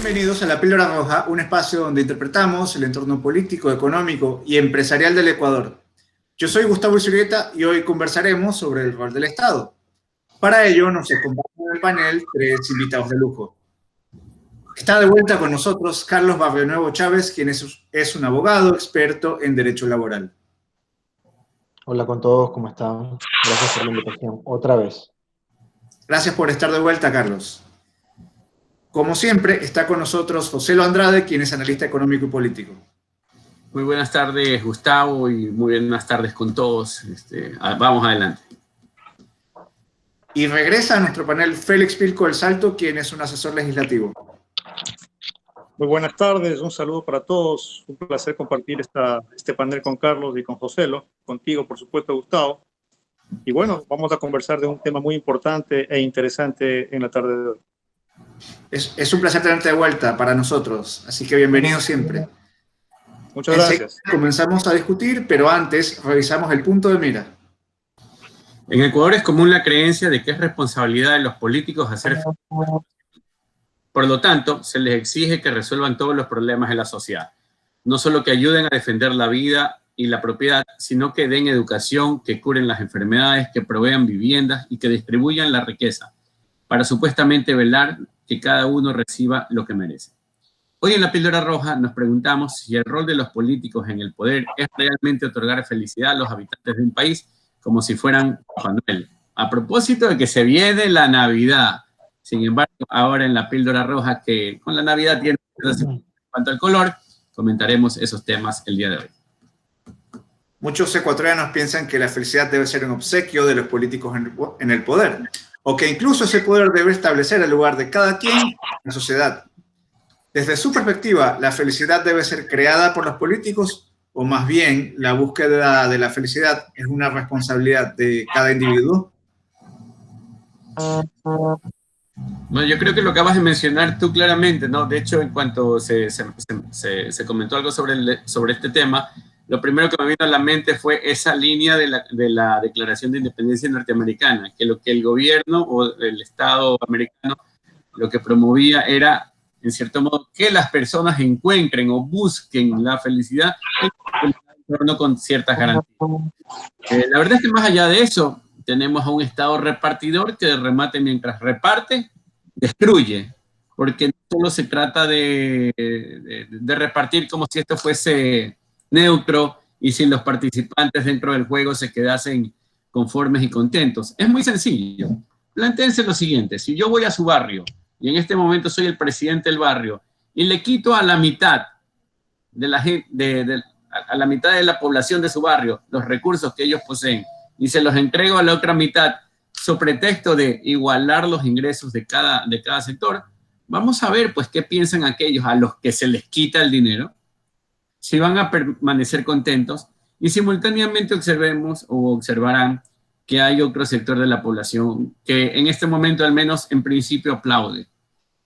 Bienvenidos a La Píldora Roja, un espacio donde interpretamos el entorno político, económico y empresarial del Ecuador. Yo soy Gustavo Isurrieta y hoy conversaremos sobre el rol del Estado. Para ello nos acompañan en el panel tres invitados de lujo. Está de vuelta con nosotros Carlos Barrionuevo Chávez, quien es un abogado experto en derecho laboral. Hola con todos, ¿cómo están? Gracias por la invitación, otra vez. Gracias por estar de vuelta, Carlos. Como siempre, está con nosotros José Lo Andrade, quien es analista económico y político. Muy buenas tardes, Gustavo, y muy buenas tardes con todos. Vamos adelante. Y regresa a nuestro panel Félix Pilco del Salto, quien es un asesor legislativo. Muy buenas tardes, un saludo para todos. Un placer compartir este panel con Carlos y con Joselo, contigo, por supuesto, Gustavo. Y bueno, vamos a conversar de un tema muy importante e interesante en la tarde de hoy. Es un placer tenerte de vuelta para nosotros, así que bienvenido siempre. Muchas gracias. Comenzamos a discutir, pero antes revisamos el punto de mira. En Ecuador es común la creencia de que es responsabilidad de los políticos hacer... Por lo tanto, se les exige que resuelvan todos los problemas de la sociedad. No solo que ayuden a defender la vida y la propiedad, sino que den educación, que curen las enfermedades, que provean viviendas y que distribuyan la riqueza, para supuestamente velar que cada uno reciba lo que merece. Hoy en La Píldora Roja nos preguntamos si el rol de los políticos en el poder es realmente otorgar felicidad a los habitantes de un país como si fueran Papá Noel. A propósito de que se viene la Navidad, sin embargo, ahora en La Píldora Roja, que con la Navidad tiene en cuanto al color, comentaremos esos temas el día de hoy. Muchos ecuatorianos piensan que la felicidad debe ser un obsequio de los políticos en el poder, o que incluso ese poder debe establecer el lugar de cada quien en la sociedad. Desde su perspectiva, ¿la felicidad debe ser creada por los políticos o más bien la búsqueda de la felicidad es una responsabilidad de cada individuo? Bueno, yo creo que lo acabas de mencionar tú claramente, ¿no? De hecho, en cuanto se comentó algo sobre este tema, lo primero que me vino a la mente fue esa línea de la Declaración de Independencia norteamericana, que lo que el gobierno o el Estado americano lo que promovía era, en cierto modo, que las personas encuentren o busquen la felicidad en un entorno con ciertas garantías. La verdad es que más allá de eso, tenemos a un Estado repartidor que de remate mientras reparte, destruye, porque no solo se trata de repartir como si esto fuese neutro y si los participantes dentro del juego se quedasen conformes y contentos. Es muy sencillo. Plantéense lo siguiente, si yo voy a su barrio y en este momento soy el presidente del barrio y le quito a la mitad de la gente, a la mitad de la población de su barrio los recursos que ellos poseen y se los entrego a la otra mitad sobre pretexto de igualar los ingresos de cada sector, vamos a ver pues qué piensan aquellos a los que se les quita el dinero, si van a permanecer contentos y simultáneamente observarán que hay otro sector de la población que en este momento al menos en principio aplaude.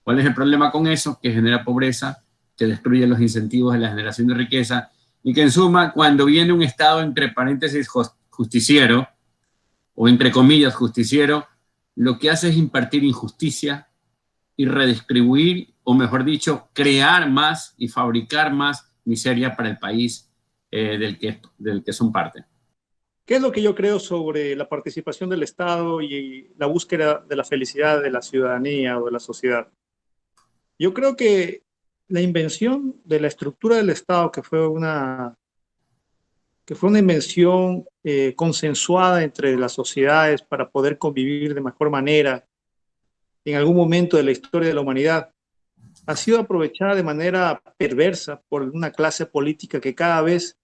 ¿Cuál es el problema con eso? Que genera pobreza, que destruye los incentivos de la generación de riqueza y que en suma cuando viene un Estado entre paréntesis justiciero o entre comillas justiciero, lo que hace es impartir injusticia y redistribuir, o mejor dicho, crear más y fabricar más miseria para el país del que son parte. ¿Qué es lo que yo creo sobre la participación del Estado y la búsqueda de la felicidad de la ciudadanía o de la sociedad? Yo creo que la invención de la estructura del Estado, que fue una invención consensuada entre las sociedades para poder convivir de mejor manera en algún momento de la historia de la humanidad, ha sido aprovechada de manera perversa por una clase política que cada vez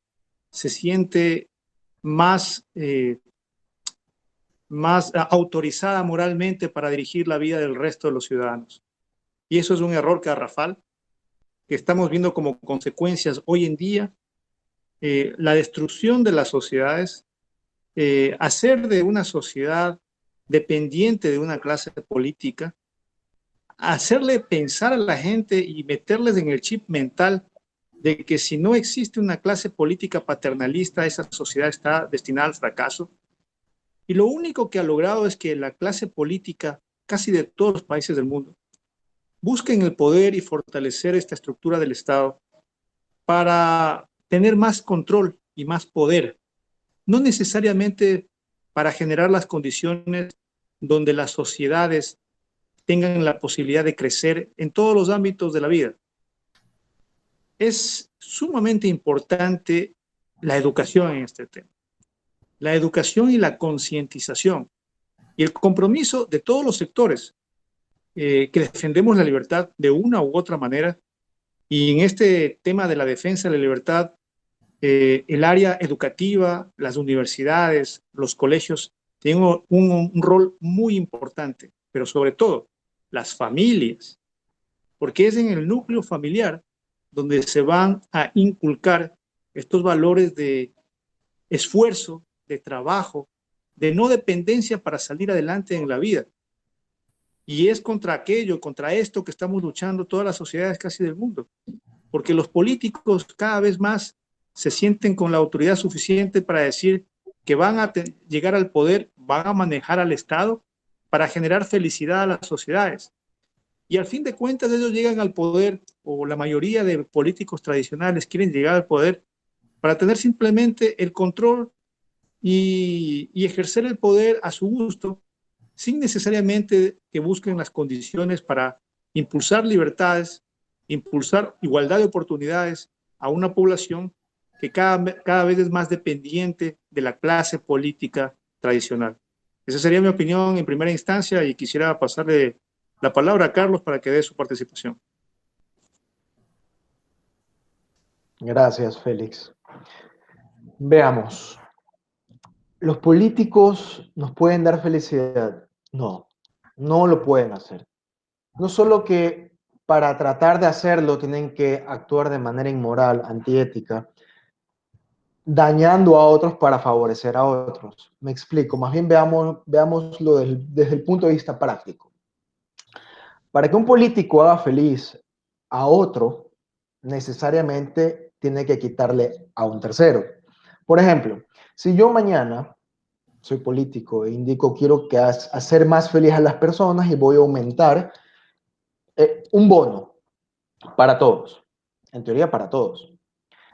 se siente más autorizada moralmente para dirigir la vida del resto de los ciudadanos. Y eso es un error garrafal que estamos viendo como consecuencias hoy en día. La destrucción de las sociedades, hacer de una sociedad dependiente de una clase política, hacerle pensar a la gente y meterles en el chip mental de que si no existe una clase política paternalista, esa sociedad está destinada al fracaso. Y lo único que ha logrado es que la clase política, casi de todos los países del mundo, busquen el poder y fortalecer esta estructura del Estado para tener más control y más poder, no necesariamente para generar las condiciones donde las sociedades tengan la posibilidad de crecer en todos los ámbitos de la vida. Es sumamente importante la educación en este tema. La educación y la concientización y el compromiso de todos los sectores que defendemos la libertad de una u otra manera. Y en este tema de la defensa de la libertad, el área educativa, las universidades, los colegios tienen un rol muy importante, pero sobre todo las familias, porque es en el núcleo familiar donde se van a inculcar estos valores de esfuerzo, de trabajo, de no dependencia para salir adelante en la vida. Y es contra aquello, contra esto que estamos luchando todas las sociedades casi del mundo, porque los políticos cada vez más se sienten con la autoridad suficiente para decir que van a llegar al poder, van a manejar al Estado para generar felicidad a las sociedades. Y al fin de cuentas ellos llegan al poder, o la mayoría de políticos tradicionales quieren llegar al poder para tener simplemente el control y ejercer el poder a su gusto, sin necesariamente que busquen las condiciones para impulsar libertades, impulsar igualdad de oportunidades a una población que cada vez es más dependiente de la clase política tradicional. Esa sería mi opinión en primera instancia y quisiera pasarle la palabra a Carlos para que dé su participación. Gracias, Félix. Veamos. ¿Los políticos nos pueden dar felicidad? No, no lo pueden hacer. No solo que para tratar de hacerlo tienen que actuar de manera inmoral, antiética, dañando a otros para favorecer a otros. Me explico, más bien veámoslo desde el punto de vista práctico. Para que un político haga feliz a otro, necesariamente tiene que quitarle a un tercero. Por ejemplo, si yo mañana soy político e indico quiero hacer más feliz a las personas y voy a aumentar un bono para todos, en teoría para todos.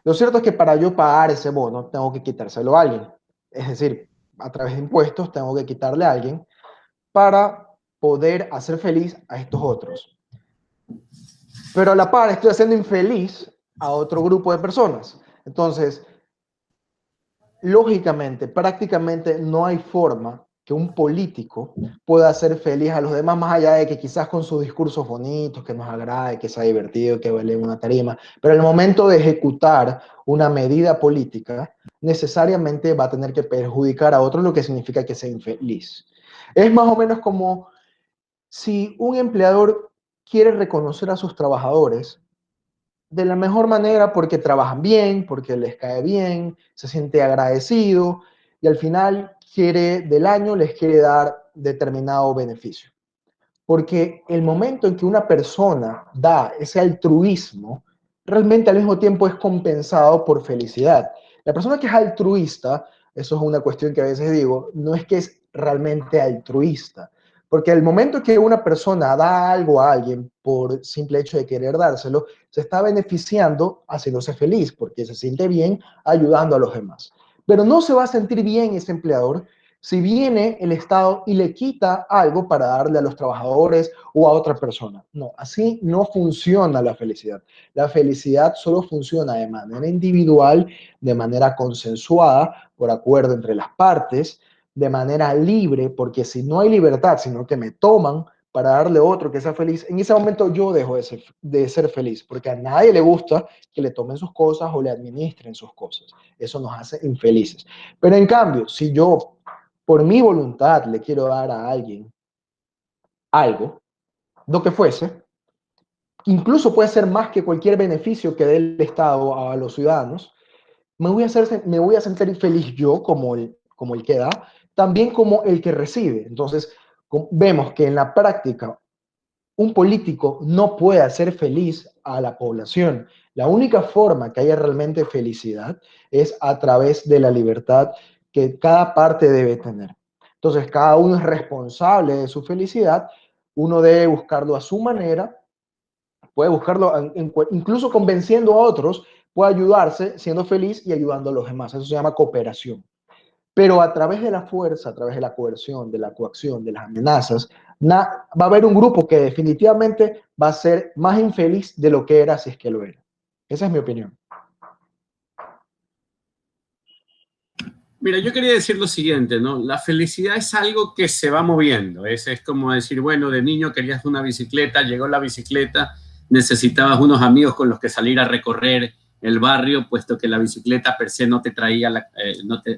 Lo cierto es que para yo pagar ese bono tengo que quitárselo a alguien. Es decir, a través de impuestos tengo que quitarle a alguien para poder hacer feliz a estos otros. Pero a la par estoy haciendo infeliz a otro grupo de personas. Entonces, lógicamente, prácticamente no hay forma que un político pueda hacer feliz a los demás, más allá de que quizás con sus discursos bonitos, que nos agrade, que sea divertido, que baile una tarima, pero en el momento de ejecutar una medida política, necesariamente va a tener que perjudicar a otros, lo que significa que sea infeliz. Es más o menos como si un empleador quiere reconocer a sus trabajadores de la mejor manera porque trabajan bien, porque les cae bien, se siente agradecido y al final del año les quiere dar determinado beneficio. Porque el momento en que una persona da ese altruismo, realmente al mismo tiempo es compensado por felicidad. La persona que es altruista, eso es una cuestión que a veces digo, no es que es realmente altruista, porque el momento que una persona da algo a alguien por simple hecho de querer dárselo, se está beneficiando haciéndose feliz, porque se siente bien ayudando a los demás. Pero no se va a sentir bien ese empleador si viene el Estado y le quita algo para darle a los trabajadores o a otra persona. No, así no funciona la felicidad. La felicidad solo funciona de manera individual, de manera consensuada, por acuerdo entre las partes, de manera libre, porque si no hay libertad, sino que me toman para darle a otro que sea feliz, en ese momento yo dejo de ser feliz, porque a nadie le gusta que le tomen sus cosas o le administren sus cosas. Eso nos hace infelices. Pero en cambio, si yo por mi voluntad le quiero dar a alguien algo, lo que fuese, incluso puede ser más que cualquier beneficio que dé el Estado a los ciudadanos, me voy a sentir feliz yo como el que da, también como el que recibe. Entonces, vemos que en la práctica un político no puede hacer feliz a la población. La única forma que haya realmente felicidad es a través de la libertad que cada parte debe tener. Entonces, cada uno es responsable de su felicidad, uno debe buscarlo a su manera puede buscarlo incluso convenciendo a otros, puede ayudarse siendo feliz y ayudando a los demás. Eso se llama cooperación. Pero a través de la fuerza, a través de la coerción, de la coacción, de las amenazas, va a haber un grupo que definitivamente va a ser más infeliz de lo que era si es que lo era. Esa es mi opinión. Mira, yo quería decir lo siguiente, ¿no? La felicidad es algo que se va moviendo. Es como decir, bueno, de niño querías una bicicleta, llegó la bicicleta, necesitabas unos amigos con los que salir a recorrer el barrio, puesto que la bicicleta per se no te traía,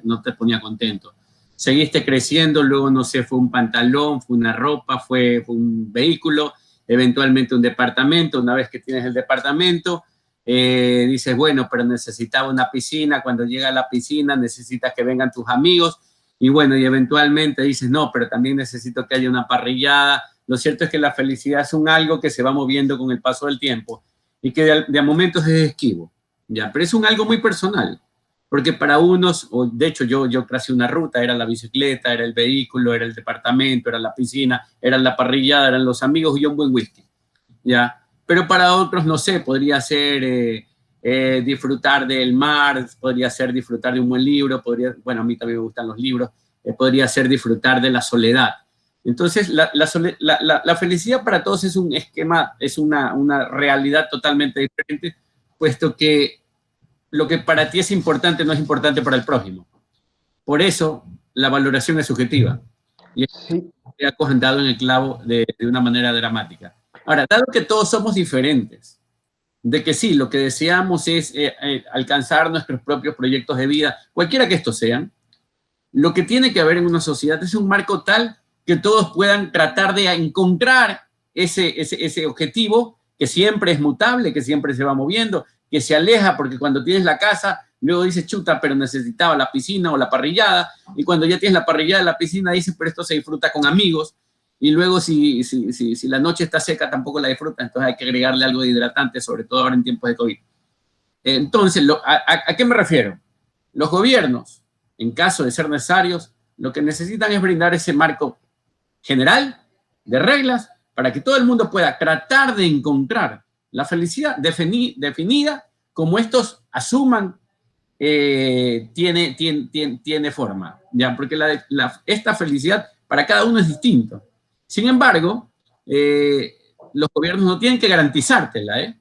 no te ponía contento. Seguiste creciendo, luego, no sé, fue un pantalón, fue una ropa, fue un vehículo, eventualmente un departamento. Una vez que tienes el departamento, dices, bueno, pero necesitaba una piscina. Cuando llega a la piscina necesitas que vengan tus amigos y bueno, y eventualmente dices, no, pero también necesito que haya una parrillada. Lo cierto es que la felicidad es un algo que se va moviendo con el paso del tiempo y que de a momentos es esquivo, ¿ya? Pero es un algo muy personal, porque para unos, o de hecho yo tracé una ruta, era la bicicleta, era el vehículo, era el departamento, era la piscina, era la parrillada, eran los amigos y un buen whisky, ¿ya? Pero para otros, no sé, podría ser disfrutar del mar, podría ser disfrutar de un buen libro, bueno, a mí también me gustan los libros, podría ser disfrutar de la soledad. Entonces, la felicidad para todos es un esquema, es una realidad totalmente diferente, puesto que lo que para ti es importante no es importante para el prójimo. Por eso, la valoración es subjetiva. Y sí. ha dado en el clavo de una manera dramática. Ahora, dado que todos somos diferentes, de que sí, lo que deseamos es alcanzar nuestros propios proyectos de vida, cualquiera que estos sean, lo que tiene que haber en una sociedad es un marco tal que todos puedan tratar de encontrar ese objetivo que siempre es mutable, que siempre se va moviendo, que se aleja, porque cuando tienes la casa, luego dices, chuta, pero necesitaba la piscina o la parrillada, y cuando ya tienes la parrillada y la piscina, dices, pero esto se disfruta con amigos, y luego si la noche está seca, tampoco la disfrutas, entonces hay que agregarle algo de hidratante, sobre todo ahora en tiempos de COVID. Entonces, ¿a qué me refiero? Los gobiernos, en caso de ser necesarios, lo que necesitan es brindar ese marco general de reglas para que todo el mundo pueda tratar de encontrar la felicidad definida como estos asuman tiene forma, ¿ya? Porque esta felicidad para cada uno es distinto. Sin embargo, los gobiernos no tienen que garantizártela, ¿eh?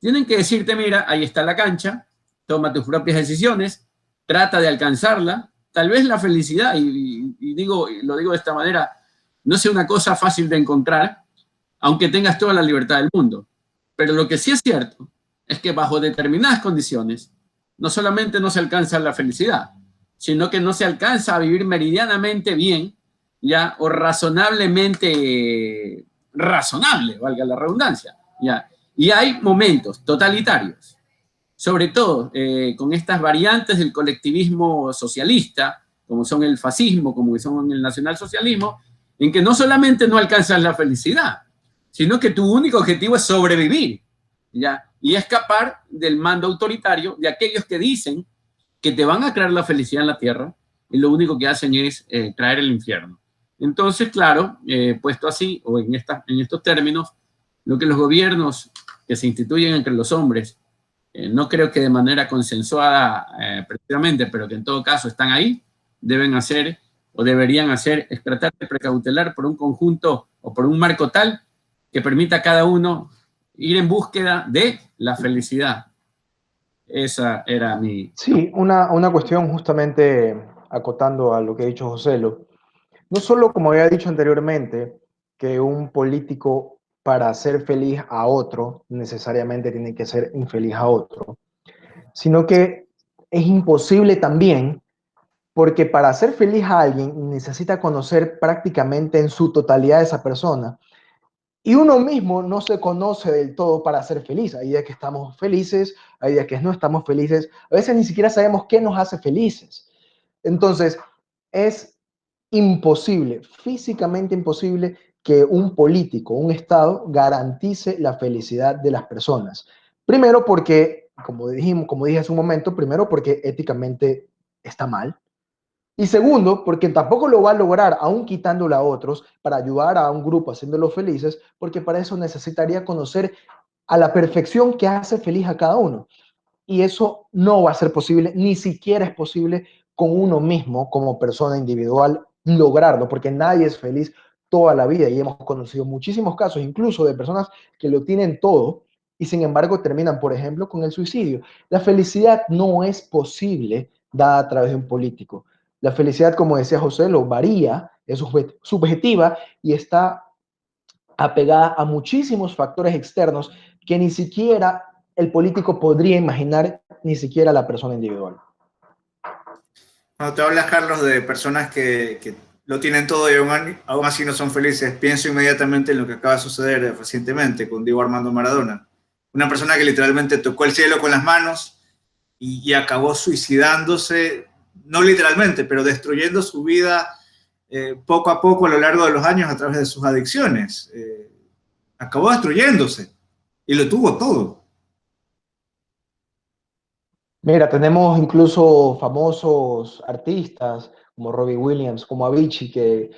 Tienen que decirte, mira, ahí está la cancha, toma tus propias decisiones, trata de alcanzarla. Tal vez la felicidad, y lo digo de esta manera, no sea una cosa fácil de encontrar, aunque tengas toda la libertad del mundo. Pero lo que sí es cierto es que bajo determinadas condiciones, no solamente no se alcanza la felicidad, sino que no se alcanza a vivir meridianamente bien, ¿ya? O razonablemente razonable, valga la redundancia, ¿ya? Y hay momentos totalitarios, sobre todo con estas variantes del colectivismo socialista, como son el fascismo, como son el nacionalsocialismo, en que no solamente no alcanzas la felicidad, sino que tu único objetivo es sobrevivir, ¿ya? Y escapar del mando autoritario de aquellos que dicen que te van a crear la felicidad en la tierra y lo único que hacen es traer el infierno. Entonces, claro, puesto así, o en estos términos, lo que los gobiernos que se instituyen entre los hombres, no creo que de manera consensuada precisamente, pero que en todo caso están ahí, deben hacer o deberían hacer es tratar de precautelar por un conjunto o por un marco tal que permita a cada uno ir en búsqueda de la felicidad. Esa era mi... Sí, una cuestión justamente acotando a lo que ha dicho Joselo. No solo, como había dicho anteriormente, que un político para ser feliz a otro necesariamente tiene que ser infeliz a otro, sino que es imposible también porque para ser feliz a alguien necesita conocer prácticamente en su totalidad a esa persona. Y uno mismo no se conoce del todo para ser feliz. Hay días que estamos felices, hay días que no estamos felices. A veces ni siquiera sabemos qué nos hace felices. Entonces, es imposible, físicamente imposible, que un político, un Estado, garantice la felicidad de las personas. Primero porque, como dije hace un momento, primero porque éticamente está mal. Y segundo, porque tampoco lo va a lograr aún quitándole a otros para ayudar a un grupo haciéndolos felices, porque para eso necesitaría conocer a la perfección que hace feliz a cada uno. Y eso no va a ser posible, ni siquiera es posible con uno mismo como persona individual lograrlo, porque nadie es feliz toda la vida y hemos conocido muchísimos casos, incluso de personas que lo tienen todo y sin embargo terminan, por ejemplo, con el suicidio. La felicidad no es posible dada a través de un político. La felicidad, como decía José, lo varía, es subjetiva y está apegada a muchísimos factores externos que ni siquiera el político podría imaginar, ni siquiera la persona individual. Cuando te hablas, Carlos, de personas que lo tienen todo y aún así no son felices, pienso inmediatamente en lo que acaba de suceder recientemente con Diego Armando Maradona. Una persona que literalmente tocó el cielo con las manos y acabó suicidándose, no literalmente, pero destruyendo su vida poco a poco a lo largo de los años a través de sus adicciones. Acabó destruyéndose y lo tuvo todo. Mira, tenemos incluso famosos artistas como Robbie Williams, como Avicii, que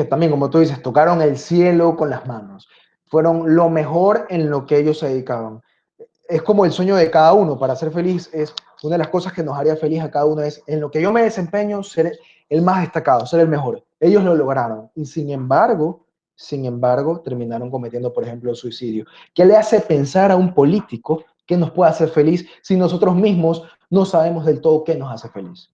también, como tú dices, tocaron el cielo con las manos. Fueron lo mejor en lo que ellos se dedicaban. Es como el sueño de cada uno. Para ser feliz, es una de las cosas que nos haría feliz a cada uno, es en lo que yo me desempeño, ser el más destacado, ser el mejor. Ellos lo lograron y sin embargo, terminaron cometiendo, por ejemplo, el suicidio. ¿Qué le hace pensar a un político que nos puede hacer feliz si nosotros mismos no sabemos del todo qué nos hace feliz?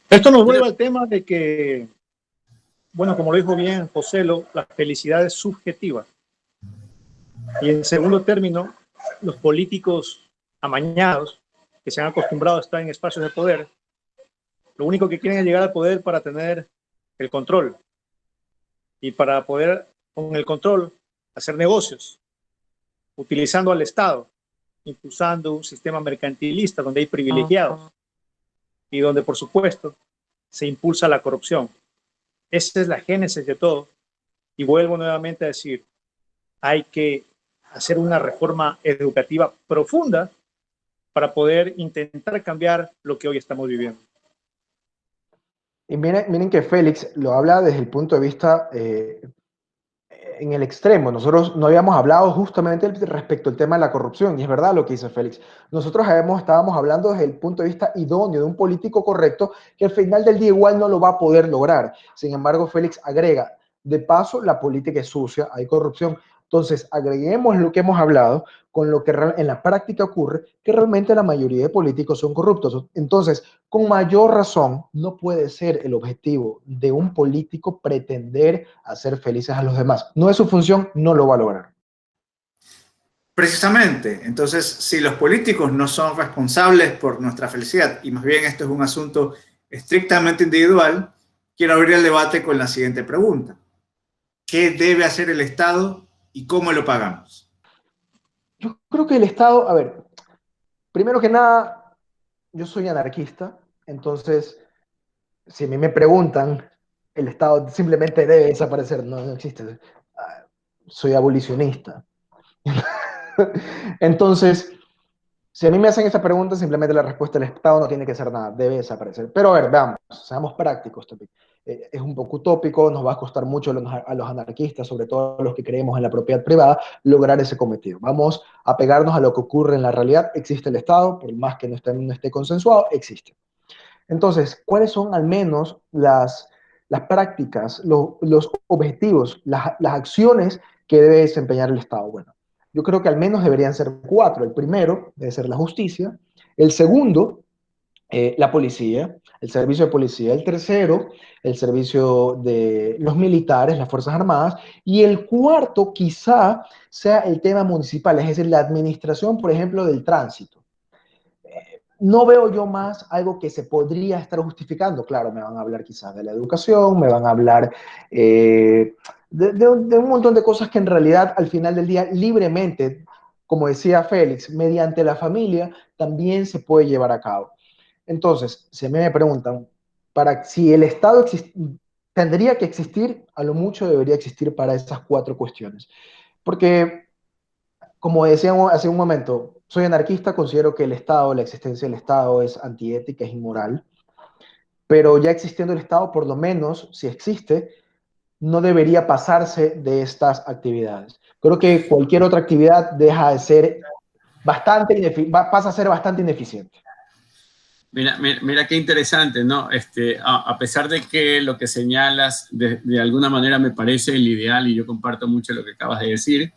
Esto nos vuelve al tema de que, bueno, como lo dijo bien José, la felicidad es subjetiva. Y en segundo término, los políticos amañados que se han acostumbrado a estar en espacios de poder, lo único que quieren es llegar al poder para tener el control y para poder, con el control, hacer negocios, utilizando al Estado, impulsando un sistema mercantilista donde hay privilegiados y donde, por supuesto, se impulsa la corrupción. Esa es la génesis de todo. Y vuelvo nuevamente a decir, hay que hacer una reforma educativa profunda para poder intentar cambiar lo que hoy estamos viviendo. Y miren que Félix lo habla desde el punto de vista en el extremo. Nosotros no habíamos hablado justamente respecto al tema de la corrupción, y es verdad lo que dice Félix. Nosotros estábamos hablando desde el punto de vista idóneo de un político correcto que al final del día igual no lo va a poder lograr. Sin embargo, Félix agrega, de paso, la política es sucia, hay corrupción. Entonces, agreguemos lo que hemos hablado con lo que en la práctica ocurre, que realmente la mayoría de políticos son corruptos. Entonces, con mayor razón, no puede ser el objetivo de un político pretender hacer felices a los demás. No es su función, no lo va a lograr. Precisamente, entonces, si los políticos no son responsables por nuestra felicidad, y más bien esto es un asunto estrictamente individual, quiero abrir el debate con la siguiente pregunta. ¿Qué debe hacer el Estado y cómo lo pagamos? Yo creo que el Estado, a ver, primero que nada, yo soy anarquista, entonces, si a mí me preguntan, el Estado simplemente debe desaparecer, no existe. Soy abolicionista. Entonces, si a mí me hacen esa pregunta, simplemente la respuesta del Estado no tiene que ser nada, debe desaparecer. Pero a ver, veamos, seamos prácticos también. Es un poco utópico, nos va a costar mucho a los anarquistas, sobre todo a los que creemos en la propiedad privada, lograr ese cometido. Vamos a pegarnos a lo que ocurre en la realidad. Existe el Estado, por más que no esté consensuado, existe. Entonces, ¿cuáles son al menos las prácticas, los objetivos, las acciones que debe desempeñar el Estado? Bueno, yo creo que al menos deberían ser cuatro. El primero debe ser la justicia. El segundo, la policía, el servicio de policía. El tercero, el servicio de los militares, las Fuerzas Armadas. Y el cuarto, quizá, sea el tema municipal, es decir, la administración, por ejemplo, del tránsito. No veo yo más algo que se podría estar justificando. Claro, me van a hablar quizás de la educación, me van a hablar de un montón de cosas que en realidad al final del día libremente, como decía Félix, mediante la familia también se puede llevar a cabo. Entonces, si a mí me preguntan, si el Estado tendría que existir, a lo mucho debería existir para esas cuatro cuestiones. Porque como decía hace un momento, soy anarquista, considero que el Estado, la existencia del Estado es antiética, es inmoral, pero ya existiendo el Estado, por lo menos, si existe, no debería pasarse de estas actividades. Creo que cualquier otra actividad deja de ser pasa a ser bastante ineficiente. Mira qué interesante, ¿no? A pesar de que lo que señalas de alguna manera me parece el ideal y yo comparto mucho lo que acabas de decir,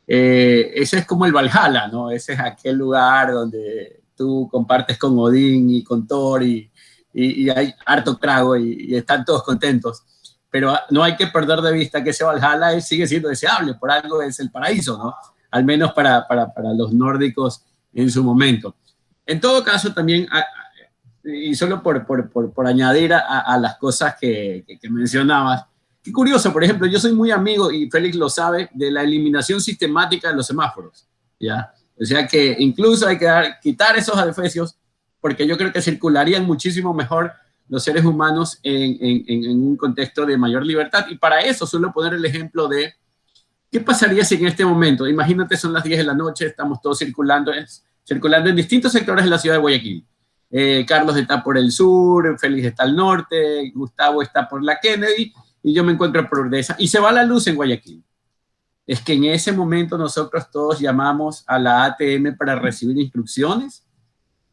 ese es como el Valhalla, ¿no? Ese es aquel lugar donde tú compartes con Odín y con Thor y hay harto trago y están todos contentos. Pero no hay que perder de vista que ese Valhalla sigue siendo deseable, por algo es el paraíso, ¿no? Al menos para los nórdicos en su momento. En todo caso, también, y solo por añadir a las cosas que mencionabas, qué curioso, por ejemplo, yo soy muy amigo, y Félix lo sabe, de la eliminación sistemática de los semáforos, ¿ya? O sea que incluso hay que quitar esos adefesios, porque yo creo que circularían muchísimo mejor los seres humanos en un contexto de mayor libertad. Y para eso suelo poner el ejemplo de qué pasaría si en este momento, imagínate, son las 10 de la noche, estamos todos circulando en distintos sectores de la ciudad de Guayaquil. Carlos está por el sur, Félix está al norte, Gustavo está por la Kennedy, y yo me encuentro por Urdesa, y se va la luz en Guayaquil. Es que en ese momento nosotros todos llamamos a la ATM para recibir instrucciones,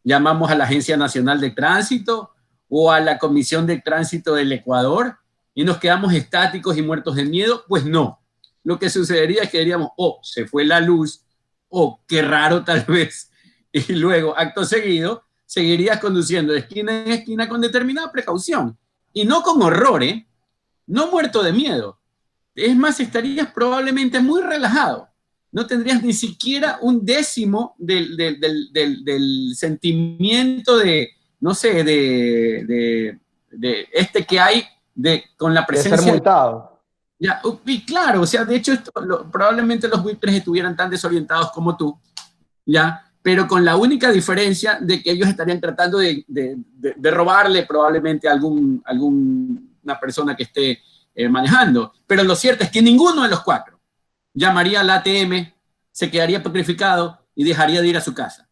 llamamos a la Agencia Nacional de Tránsito o a la Comisión de Tránsito del Ecuador y nos quedamos estáticos y muertos de miedo. Pues no, lo que sucedería es que diríamos, oh, se fue la luz, oh, qué raro tal vez, y luego, acto seguido, seguirías conduciendo de esquina en esquina con determinada precaución, y no con horror, no muerto de miedo. Es más, estarías probablemente muy relajado. No tendrías ni siquiera un décimo del sentimiento de, no sé, de que hay con la presencia. De ser multado. Ya, y claro, o sea, de hecho, probablemente los buitres estuvieran tan desorientados como tú, ya, pero con la única diferencia de que ellos estarían tratando de robarle probablemente a alguna persona que esté manejando. Pero lo cierto es que ninguno de los cuatro llamaría al ATM, se quedaría petrificado y dejaría de ir a su casa.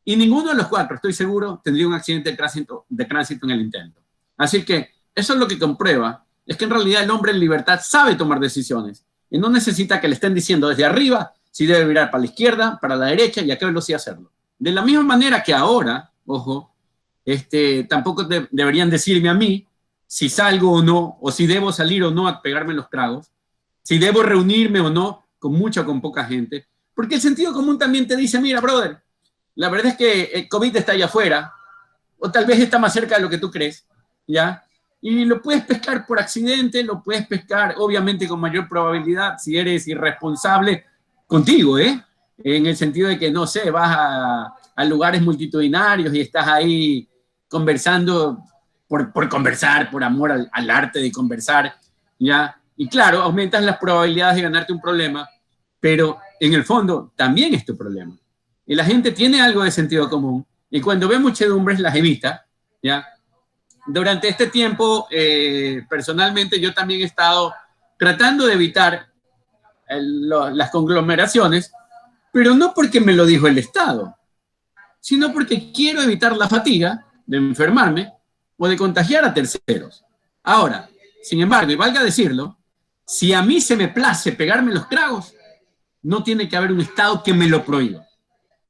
Y ninguno de los cuatro, estoy seguro, tendría un accidente de tránsito en el intento. Así que eso es lo que comprueba, es que en realidad el hombre en libertad sabe tomar decisiones y no necesita que le estén diciendo desde arriba si debe virar para la izquierda, para la derecha y a qué velocidad hacerlo. De la misma manera que ahora, ojo, tampoco deberían decirme a mí si salgo o no, o si debo salir o no a pegarme los tragos, si debo reunirme o no con mucha o con poca gente, porque el sentido común también te dice, mira, brother, la verdad es que el COVID está allá afuera, o tal vez está más cerca de lo que tú crees, ¿ya? Y lo puedes pescar por accidente, lo puedes pescar obviamente con mayor probabilidad si eres irresponsable contigo, en el sentido de que, no sé, vas a lugares multitudinarios y estás ahí conversando por conversar, por amor al arte de conversar, ¿ya? Y claro, aumentas las probabilidades de ganarte un problema, pero en el fondo también es tu problema. Y la gente tiene algo de sentido común, y cuando ve muchedumbres las evita, ¿ya? Durante este tiempo, personalmente, yo también he estado tratando de evitar las conglomeraciones, pero no porque me lo dijo el Estado, sino porque quiero evitar la fatiga de enfermarme o de contagiar a terceros. Ahora, sin embargo, y valga decirlo, si a mí se me place pegarme los tragos, no tiene que haber un Estado que me lo prohíba.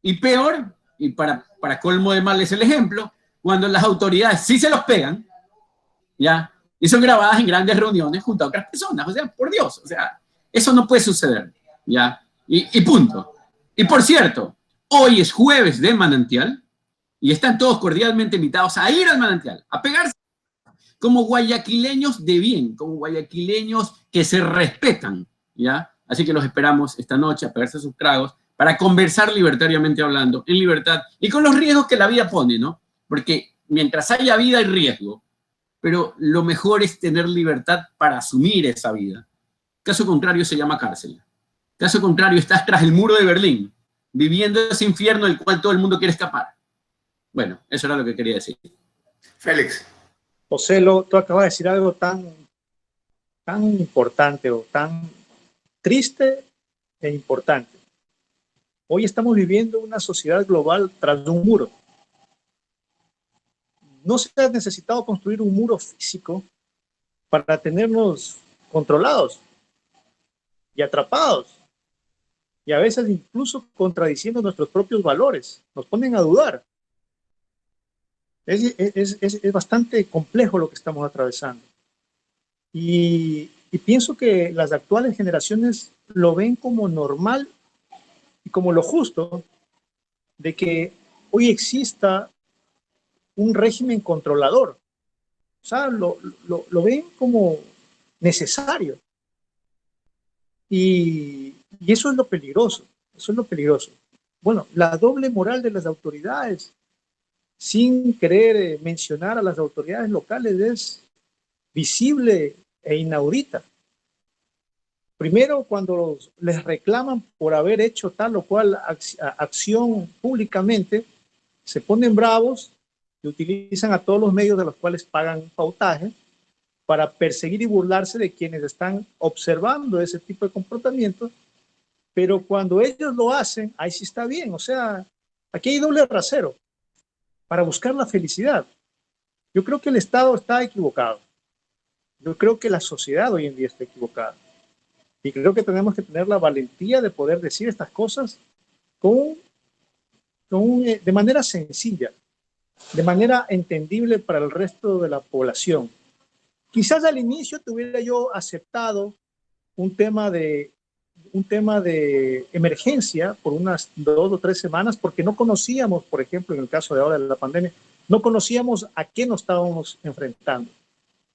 Y peor, y para colmo de males el ejemplo, cuando las autoridades sí se los pegan, ¿ya? Y son grabadas en grandes reuniones junto a otras personas. O sea, por Dios, o sea, eso no puede suceder, ¿ya? Y punto. Y por cierto, hoy es jueves de manantial y están todos cordialmente invitados a ir al manantial, a pegarse como guayaquileños de bien, como guayaquileños que se respetan, ¿ya? Así que los esperamos esta noche a pegarse sus tragos para conversar libertariamente hablando, en libertad, y con los riesgos que la vida pone, ¿no? Porque mientras haya vida hay riesgo, pero lo mejor es tener libertad para asumir esa vida. Caso contrario se llama cárcel. Caso contrario estás tras el muro de Berlín, viviendo ese infierno del cual todo el mundo quiere escapar. Bueno, eso era lo que quería decir. Félix. José, tú acabas de decir algo tan importante o tan triste e importante. Hoy estamos viviendo una sociedad global tras un muro. No se ha necesitado construir un muro físico para tenernos controlados y atrapados, y a veces incluso contradiciendo nuestros propios valores, nos ponen a dudar. Es bastante complejo lo que estamos atravesando. Y pienso que las actuales generaciones lo ven como normal y como lo justo de que hoy exista un régimen controlador. O sea, lo ven como necesario. Y eso es lo peligroso. Eso es lo peligroso. Bueno, la doble moral de las autoridades, sin querer mencionar a las autoridades locales, es visible e inaudita. Primero, cuando les reclaman por haber hecho tal o cual acción públicamente, se ponen bravos y utilizan a todos los medios de los cuales pagan pautaje para perseguir y burlarse de quienes están observando ese tipo de comportamientos, pero cuando ellos lo hacen, ahí sí está bien. O sea, aquí hay doble rasero para buscar la felicidad. Yo creo que el Estado está equivocado. Yo creo que la sociedad hoy en día está equivocada. Y creo que tenemos que tener la valentía de poder decir estas cosas de manera sencilla, de manera entendible para el resto de la población. Quizás al inicio tuviera yo aceptado un tema de emergencia por unas 2 o 3 semanas, porque no conocíamos, por ejemplo, en el caso de ahora de la pandemia, no conocíamos a qué nos estábamos enfrentando.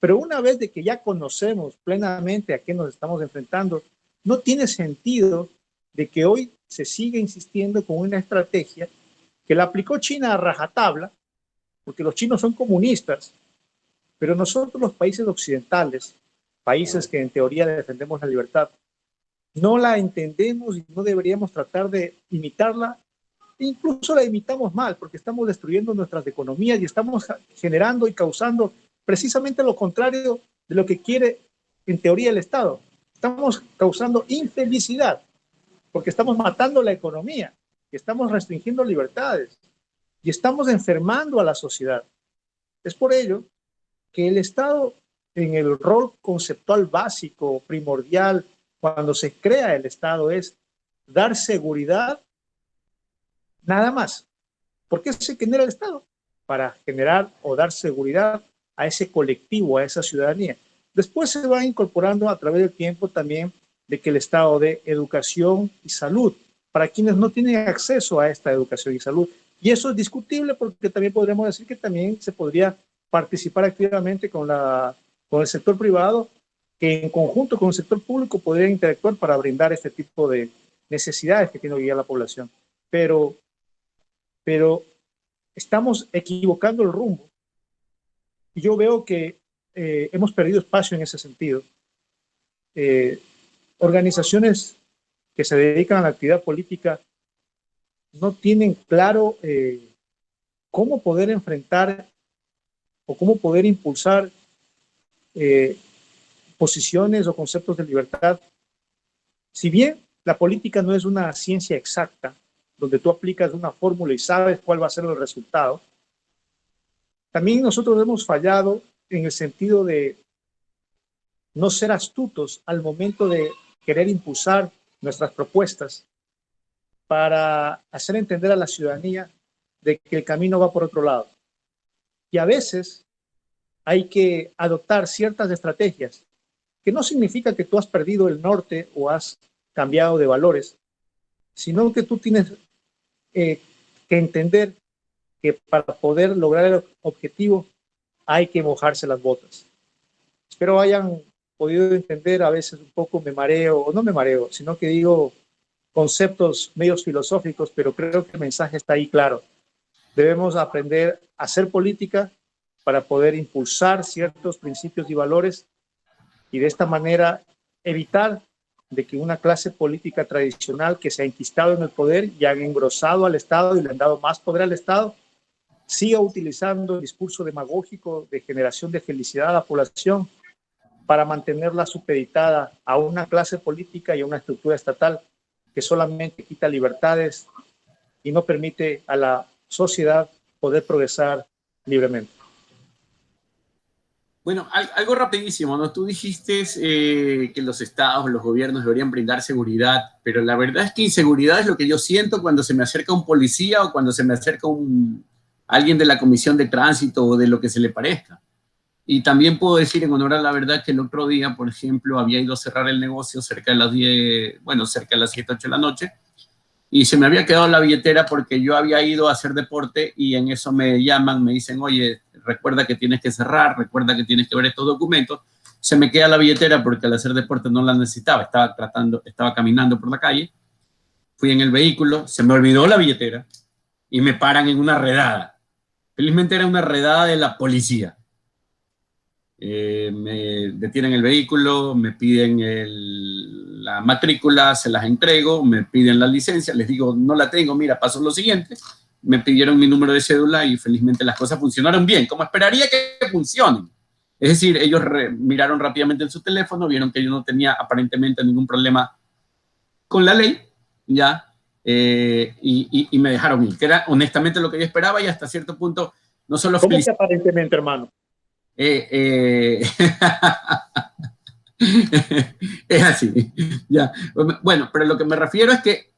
Pero una vez de que ya conocemos plenamente a qué nos estamos enfrentando, no tiene sentido de que hoy se siga insistiendo con una estrategia que la aplicó China a rajatabla, porque los chinos son comunistas, pero nosotros los países occidentales, países que en teoría defendemos la libertad, no la entendemos y no deberíamos tratar de imitarla. Incluso la imitamos mal porque estamos destruyendo nuestras economías y estamos generando y causando precisamente lo contrario de lo que quiere en teoría el Estado. Estamos causando infelicidad porque estamos matando la economía, y estamos restringiendo libertades y estamos enfermando a la sociedad. Es por ello que el Estado, en el rol conceptual básico, primordial, cuando se crea el Estado, es dar seguridad, nada más. ¿Por qué se genera el Estado? Para generar o dar seguridad a ese colectivo, a esa ciudadanía. Después se va incorporando a través del tiempo también de que el Estado de educación y salud, para quienes no tienen acceso a esta educación y salud. Y eso es discutible porque también podríamos decir que también se podría participar activamente con el sector privado, que en conjunto con el sector público podría interactuar para brindar este tipo de necesidades que tiene hoy día la población. Pero estamos equivocando el rumbo. Y yo veo que hemos perdido espacio en ese sentido. Organizaciones que se dedican a la actividad política no tienen claro cómo poder enfrentar o cómo poder impulsar posiciones o conceptos de libertad. Si bien la política no es una ciencia exacta, donde tú aplicas una fórmula y sabes cuál va a ser el resultado, también nosotros hemos fallado en el sentido de no ser astutos al momento de querer impulsar nuestras propuestas para hacer entender a la ciudadanía de que el camino va por otro lado. Y a veces hay que adoptar ciertas estrategias, que no significa que tú has perdido el norte o has cambiado de valores, sino que tú tienes que entender que para poder lograr el objetivo hay que mojarse las botas. Espero hayan podido entender. A veces un poco me mareo, o no me mareo, sino que digo conceptos medios filosóficos, pero creo que el mensaje está ahí claro. Debemos aprender a hacer política para poder impulsar ciertos principios y valores y de esta manera evitar de que una clase política tradicional que se ha enquistado en el poder y han engrosado al Estado y le han dado más poder al Estado, siga utilizando el discurso demagógico de generación de felicidad a la población para mantenerla supeditada a una clase política y a una estructura estatal que solamente quita libertades y no permite a la sociedad poder progresar libremente. Bueno, algo rapidísimo, ¿no? Tú dijiste que los estados, los gobiernos deberían brindar seguridad, pero la verdad es que inseguridad es lo que yo siento cuando se me acerca un policía o cuando se me acerca alguien de la comisión de tránsito o de lo que se le parezca. Y también puedo decir en honor a la verdad que el otro día, por ejemplo, había ido a cerrar el negocio cerca de las 10, bueno, cerca de las 7, 8 de la noche, y se me había quedado la billetera porque yo había ido a hacer deporte y en eso me llaman, me dicen, oye, recuerda que tienes que cerrar, recuerda que tienes que ver estos documentos. Se me queda la billetera porque al hacer deporte no la necesitaba, estaba caminando por la calle, fui en el vehículo, se me olvidó la billetera y me paran en una redada. Felizmente era una redada de la policía. Me detienen el vehículo, me piden la matrícula, se las entrego, me piden la licencia, les digo, no la tengo, mira, pasó lo siguiente, me pidieron mi número de cédula y felizmente las cosas funcionaron bien, como esperaría que funcionen. Es decir, ellos miraron rápidamente en su teléfono, vieron que yo no tenía aparentemente ningún problema con la ley, ya, y me dejaron ir, que era honestamente lo que yo esperaba y hasta cierto punto no solo ¿Cómo que aparentemente, hermano? es así, ya. Bueno, pero lo que me refiero es que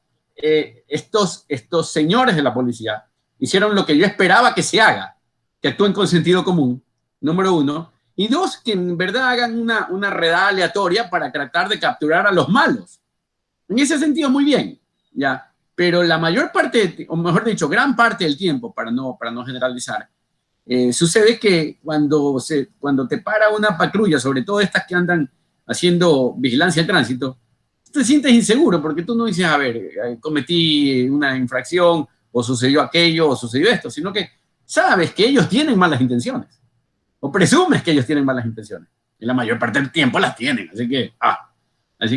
estos señores de la policía hicieron lo que yo esperaba que se haga, que actúen con sentido común, número uno, y dos, que en verdad hagan una redada aleatoria para tratar de capturar a los malos. En ese sentido, muy bien, ya. Pero la mayor parte, o mejor dicho, gran parte del tiempo, para no generalizar, sucede que cuando te para una patrulla, sobre todo estas que andan haciendo vigilancia de tránsito, te sientes inseguro porque tú no dices, a ver, cometí una infracción o sucedió aquello o sucedió esto, sino que sabes que ellos tienen malas intenciones o presumes que ellos tienen malas intenciones y la mayor parte del tiempo las tienen, así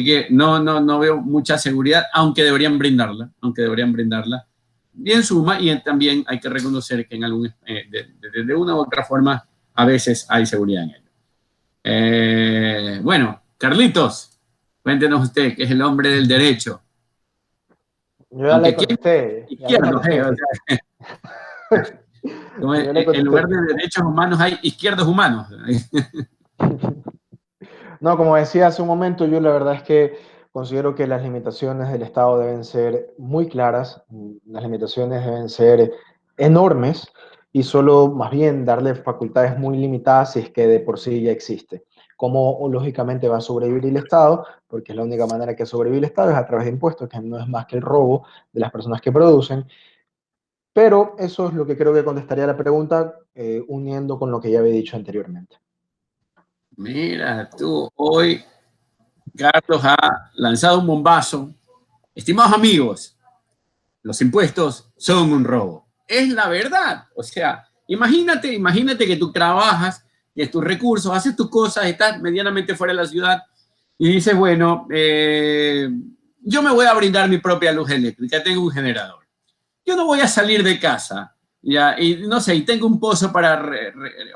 que no veo mucha seguridad, aunque deberían brindarla, y en suma, y también hay que reconocer que de una u otra forma a veces hay seguridad en ello. Bueno, Carlitos, cuéntenos usted, que es el hombre del derecho. Yo ya le contesté. Izquierdos, en lugar de derechos humanos hay izquierdos humanos. No, como decía hace un momento, yo la verdad es que considero que las limitaciones del Estado deben ser muy claras, las limitaciones deben ser enormes y solo más bien darle facultades muy limitadas si es que de por sí ya existe. ¿Cómo lógicamente va a sobrevivir el Estado? Porque es la única manera que sobrevive el Estado es a través de impuestos, que no es más que el robo de las personas que producen. Pero eso es lo que creo que contestaría la pregunta, uniendo con lo que ya había dicho anteriormente. Mira, tú hoy, Carlos ha lanzado un bombazo. Estimados amigos, los impuestos son un robo. Es la verdad. O sea, imagínate que tú trabajas, tienes tus recursos, haces tus cosas, estás medianamente fuera de la ciudad y dices, bueno, yo me voy a brindar mi propia luz eléctrica, tengo un generador. Yo no voy a salir de casa, ya, y no sé, y tengo un pozo para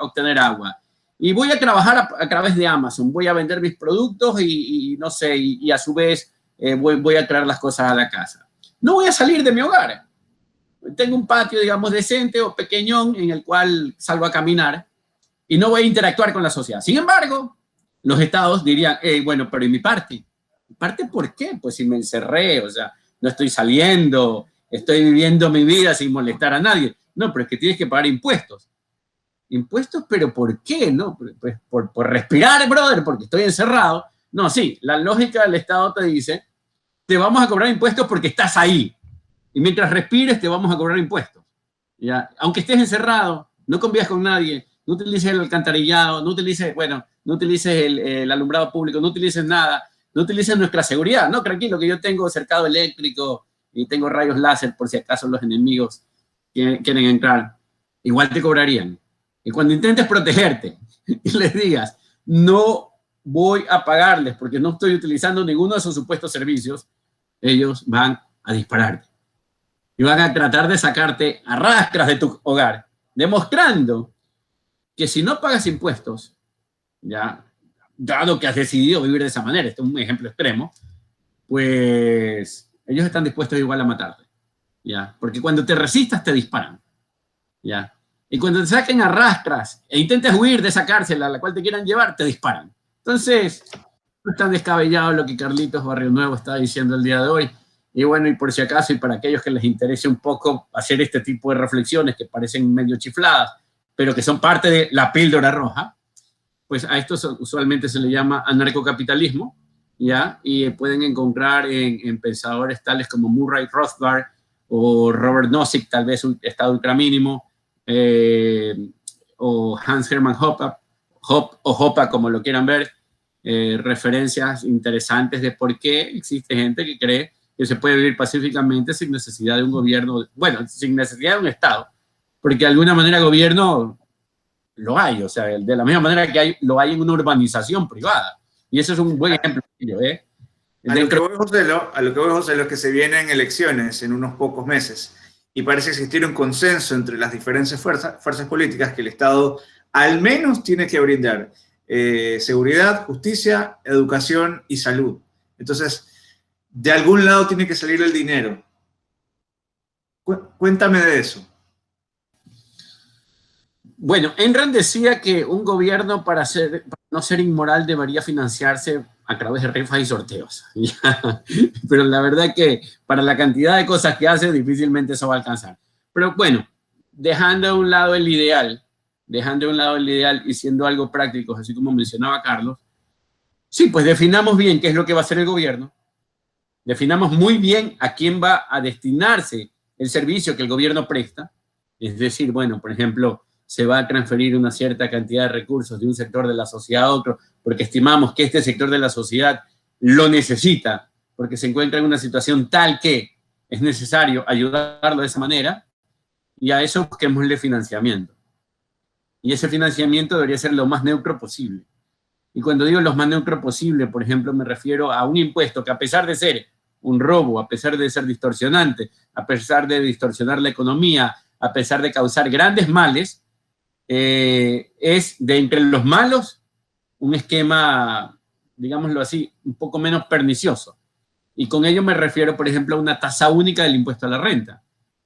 obtener agua. Y voy a trabajar a través de Amazon, voy a vender mis productos y no sé, y a su vez voy a traer las cosas a la casa. No voy a salir de mi hogar. Tengo un patio, digamos, decente o pequeñón en el cual salgo a caminar y no voy a interactuar con la sociedad. Sin embargo, los estados dirían, bueno, pero ¿y mi parte? ¿Mi parte por qué? Pues si me encerré, o sea, no estoy saliendo, estoy viviendo mi vida sin molestar a nadie. No, pero es que tienes que pagar impuestos. ¿Impuestos? ¿Pero por qué? ¿No? Pues por respirar, brother, porque estoy encerrado. No, sí, la lógica del Estado te dice, te vamos a cobrar impuestos porque estás ahí. Y mientras respires, te vamos a cobrar impuestos. ¿Ya? Aunque estés encerrado, no convivas con nadie, no utilices el alcantarillado, no utilices el alumbrado público, no utilices nada, no utilices nuestra seguridad. No, tranquilo, que yo tengo cercado eléctrico y tengo rayos láser por si acaso los enemigos quieren entrar. Igual te cobrarían. Y cuando intentes protegerte y les digas, no voy a pagarles porque no estoy utilizando ninguno de sus supuestos servicios, ellos van a dispararte. Y van a tratar de sacarte a rastras de tu hogar, demostrando que si no pagas impuestos, ya, dado que has decidido vivir de esa manera, este es un ejemplo extremo, pues ellos están dispuestos igual a matarte, ¿ya? Porque cuando te resistas te disparan, ¿ya? Y cuando te saquen a rastras e intentes huir de esa cárcel a la cual te quieran llevar, te disparan. Entonces, no es tan descabellado lo que Carlitos Barrio Nuevo está diciendo el día de hoy. Y bueno, y por si acaso, y para aquellos que les interese un poco hacer este tipo de reflexiones que parecen medio chifladas, pero que son parte de la píldora roja, pues a esto usualmente se le llama anarcocapitalismo, ¿ya? Y pueden encontrar en pensadores tales como Murray Rothbard o Robert Nozick, tal vez un Estado ultramínimo, o Hans Hermann Hoppe, como lo quieran ver, referencias interesantes de por qué existe gente que cree que se puede vivir pacíficamente sin necesidad de un gobierno, bueno, sin necesidad de un Estado, porque de alguna manera gobierno lo hay, o sea, de la misma manera que lo hay en una urbanización privada. Y eso es un buen ejemplo. A lo que voy, José, es que se vienen elecciones en unos pocos meses y parece existir un consenso entre las diferentes fuerzas políticas que el Estado al menos tiene que brindar seguridad, justicia, educación y salud. Entonces, de algún lado tiene que salir el dinero. Cuéntame de eso. Bueno, Enran decía que un gobierno para no ser inmoral debería financiarse a través de rifas y sorteos. Pero la verdad que para la cantidad de cosas que hace, difícilmente eso va a alcanzar. Pero bueno, dejando a un lado el ideal y siendo algo práctico, así como mencionaba Carlos, sí, pues definamos bien qué es lo que va a hacer el gobierno, definamos muy bien a quién va a destinarse el servicio que el gobierno presta, es decir, bueno, por ejemplo, se va a transferir una cierta cantidad de recursos de un sector de la sociedad a otro, porque estimamos que este sector de la sociedad lo necesita, porque se encuentra en una situación tal que es necesario ayudarlo de esa manera, y a eso busquémosle financiamiento. Y ese financiamiento debería ser lo más neutro posible. Y cuando digo lo más neutro posible, por ejemplo, me refiero a un impuesto que, a pesar de ser un robo, a pesar de ser distorsionante, a pesar de distorsionar la economía, a pesar de causar grandes males, es de entre los malos un esquema, digámoslo así, un poco menos pernicioso. Y con ello me refiero, por ejemplo, a una tasa única del impuesto a la renta.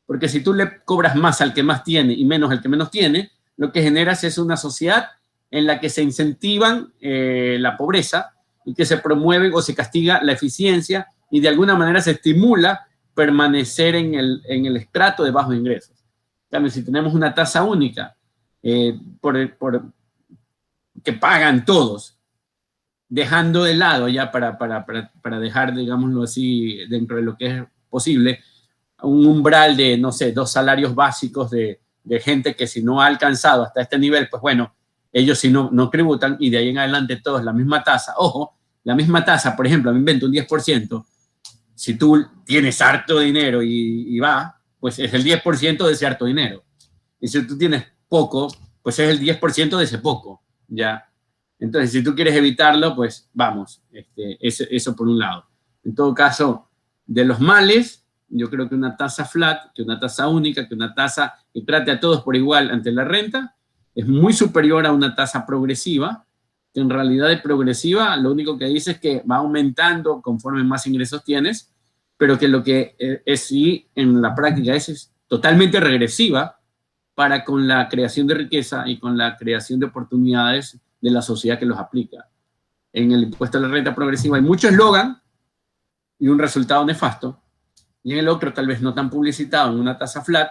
Porque si tú le cobras más al que más tiene y menos al que menos tiene, lo que generas es una sociedad en la que se incentivan la pobreza y que se promueve o se castiga la eficiencia y de alguna manera se estimula permanecer en el estrato de bajos ingresos. También si tenemos una tasa única que pagan todos, dejando de lado ya para dejar, digámoslo así, dentro de lo que es posible, un umbral de, no sé, 2 salarios básicos de gente que si no ha alcanzado hasta este nivel, pues bueno, ellos sí no tributan y de ahí en adelante todos la misma tasa. Ojo, la misma tasa, por ejemplo, me invento un 10%, si tú tienes harto dinero y va, pues es el 10% de ese harto dinero. Y si tú tienes poco, pues es el 10% de ese poco, ¿ya? Entonces, si tú quieres evitarlo, pues vamos, eso por un lado. En todo caso, de los males, yo creo que una tasa flat, que una tasa única, que una tasa que trate a todos por igual ante la renta, es muy superior a una tasa progresiva, que en realidad de progresiva lo único que dice es que va aumentando conforme más ingresos tienes, pero que lo que es sí en la práctica es totalmente regresiva para con la creación de riqueza y con la creación de oportunidades de la sociedad que los aplica. En el impuesto a la renta progresiva hay mucho eslogan y un resultado nefasto, y en el otro, tal vez no tan publicitado, en una tasa flat,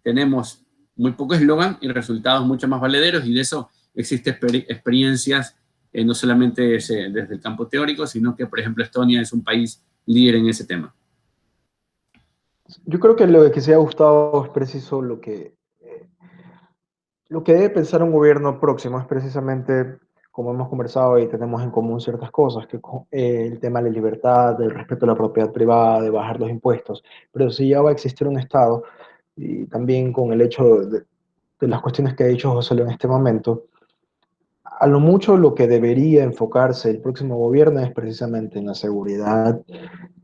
tenemos muy poco eslogan y resultados mucho más valederos, y de eso existen experiencias no solamente desde el campo teórico, sino que, por ejemplo, Estonia es un país líder en ese tema. Yo creo que lo que se ha gustado es preciso lo que debe pensar un gobierno próximo, es precisamente, como hemos conversado y tenemos en común ciertas cosas, que el tema de la libertad, del respeto a la propiedad privada, de bajar los impuestos, pero si ya va a existir un Estado, y también con el hecho de las cuestiones que ha dicho José Luis en este momento, a lo mucho lo que debería enfocarse el próximo gobierno es precisamente en la seguridad,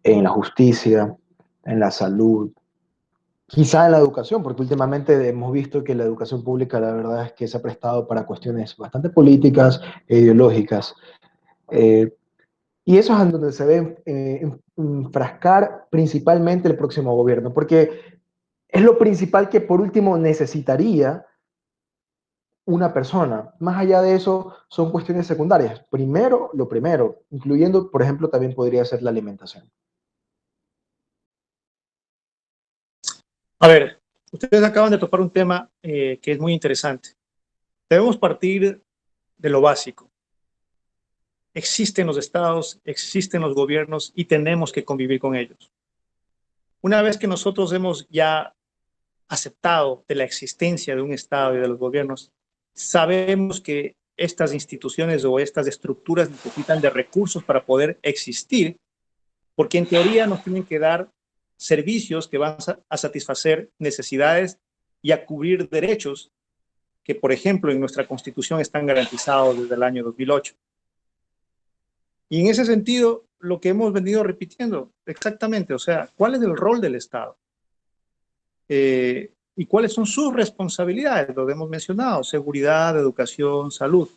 en la justicia, en la salud, quizá en la educación, porque últimamente hemos visto que la educación pública la verdad es que se ha prestado para cuestiones bastante políticas e ideológicas. Y eso es en donde se ve enfrascar principalmente el próximo gobierno, porque es lo principal que por último necesitaría una persona. Más allá de eso, son cuestiones secundarias. Primero, lo primero, incluyendo, por ejemplo, también podría ser la alimentación. A ver, ustedes acaban de topar un tema que es muy interesante. Debemos partir de lo básico. Existen los estados, existen los gobiernos y tenemos que convivir con ellos. Una vez que nosotros hemos ya aceptado de la existencia de un estado y de los gobiernos, sabemos que estas instituciones o estas estructuras necesitan de recursos para poder existir, porque en teoría nos tienen que dar servicios que van a satisfacer necesidades y a cubrir derechos que, por ejemplo, en nuestra Constitución están garantizados desde el año 2008. Y en ese sentido, lo que hemos venido repitiendo, exactamente, o sea, ¿cuál es el rol del Estado? ¿Y cuáles son sus responsabilidades? Lo hemos mencionado, seguridad, educación, salud.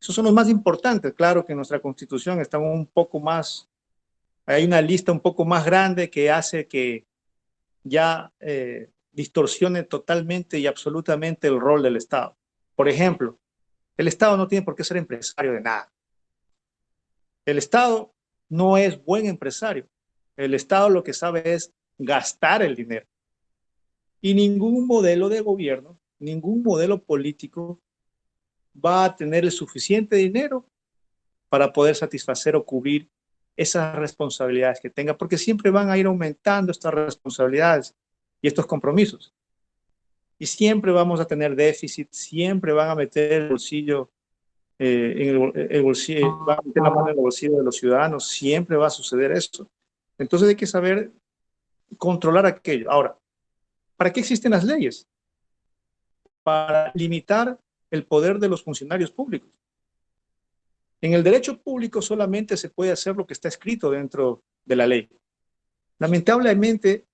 Esos son los más importantes. Claro que en nuestra Constitución está un poco más, hay una lista un poco más grande que hace que ya distorsione totalmente y absolutamente el rol del Estado. Por ejemplo, el Estado no tiene por qué ser empresario de nada. El Estado no es buen empresario. El Estado lo que sabe es gastar el dinero. Y ningún modelo de gobierno, ningún modelo político va a tener el suficiente dinero para poder satisfacer o cubrir esas responsabilidades que tenga, porque siempre van a ir aumentando estas responsabilidades y estos compromisos. Y siempre vamos a tener déficit, siempre van a meter el bolsillo el bolsillo, va a meter la mano en el bolsillo de los ciudadanos, siempre va a suceder eso. Entonces hay que saber controlar aquello. Ahora, ¿para qué existen las leyes? Para limitar el poder de los funcionarios públicos. En el derecho público solamente se puede hacer lo que está escrito dentro de la ley. Lamentablemente,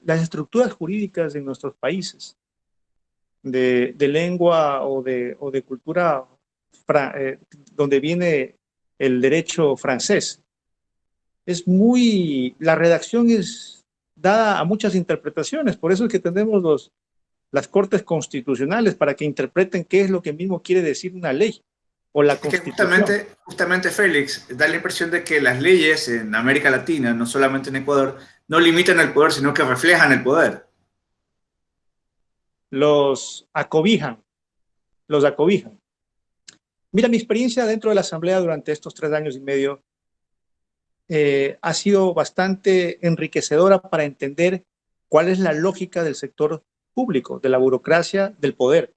las estructuras jurídicas en nuestros países de lengua o de cultura donde viene el derecho francés, la redacción es dada a muchas interpretaciones, por eso es que tenemos las cortes constitucionales para que interpreten qué es lo que mismo quiere decir una ley o la constitución. Justamente, Félix, da la impresión de que las leyes en América Latina, no solamente en Ecuador, no limitan el poder, sino que reflejan el poder. Los acobijan. Mira, mi experiencia dentro de la Asamblea durante estos 3 años y medio ha sido bastante enriquecedora para entender cuál es la lógica del sector público, de la burocracia, del poder.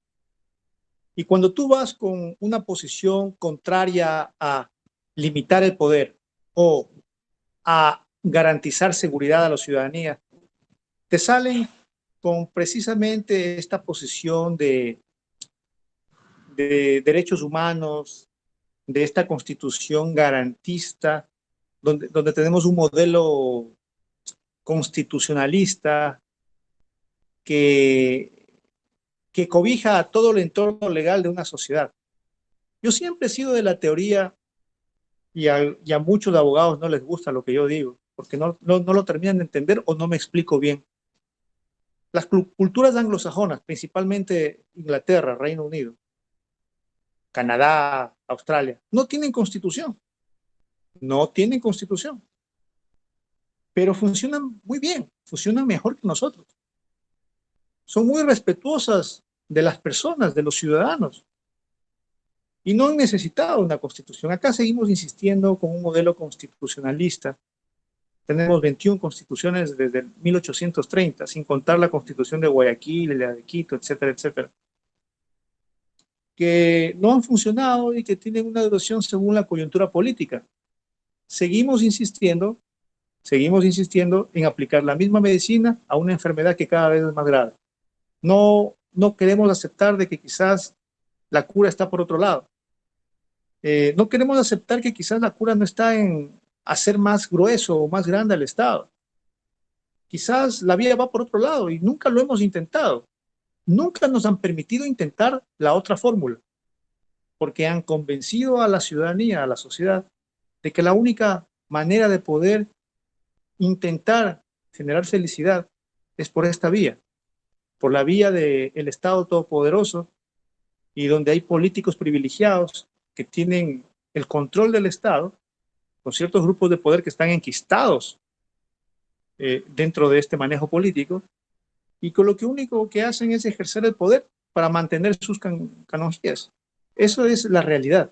Y cuando tú vas con una posición contraria a limitar el poder o a garantizar seguridad a la ciudadanía, te salen con precisamente esta posición de derechos humanos, de esta constitución garantista, donde tenemos un modelo constitucionalista que cobija a todo el entorno legal de una sociedad. Yo siempre he sido de la teoría, y a muchos abogados no les gusta lo que yo digo, porque no lo terminan de entender o no me explico bien. Las culturas anglosajonas, principalmente Inglaterra, Reino Unido, Canadá, Australia, no tienen constitución. No tienen constitución. Pero funcionan muy bien, funcionan mejor que nosotros. Son muy respetuosas de las personas, de los ciudadanos. Y no han necesitado una constitución. Acá seguimos insistiendo con un modelo constitucionalista. Tenemos 21 constituciones desde 1830, sin contar la constitución de Guayaquil, la de Quito, etcétera, etcétera, que no han funcionado y que tienen una duración según la coyuntura política. Seguimos insistiendo en aplicar la misma medicina a una enfermedad que cada vez es más grave. No queremos aceptar de que quizás la cura está por otro lado. No queremos aceptar que quizás la cura no está en hacer más grueso o más grande al Estado. Quizás la vía va por otro lado y nunca lo hemos intentado. Nunca nos han permitido intentar la otra fórmula, porque han convencido a la ciudadanía, a la sociedad, de que la única manera de poder intentar generar felicidad es por esta vía, por la vía del Estado Todopoderoso y donde hay políticos privilegiados que tienen el control del Estado, con ciertos grupos de poder que están enquistados dentro de este manejo político, y con lo que único que hacen es ejercer el poder para mantener sus canonjías. Eso es la realidad,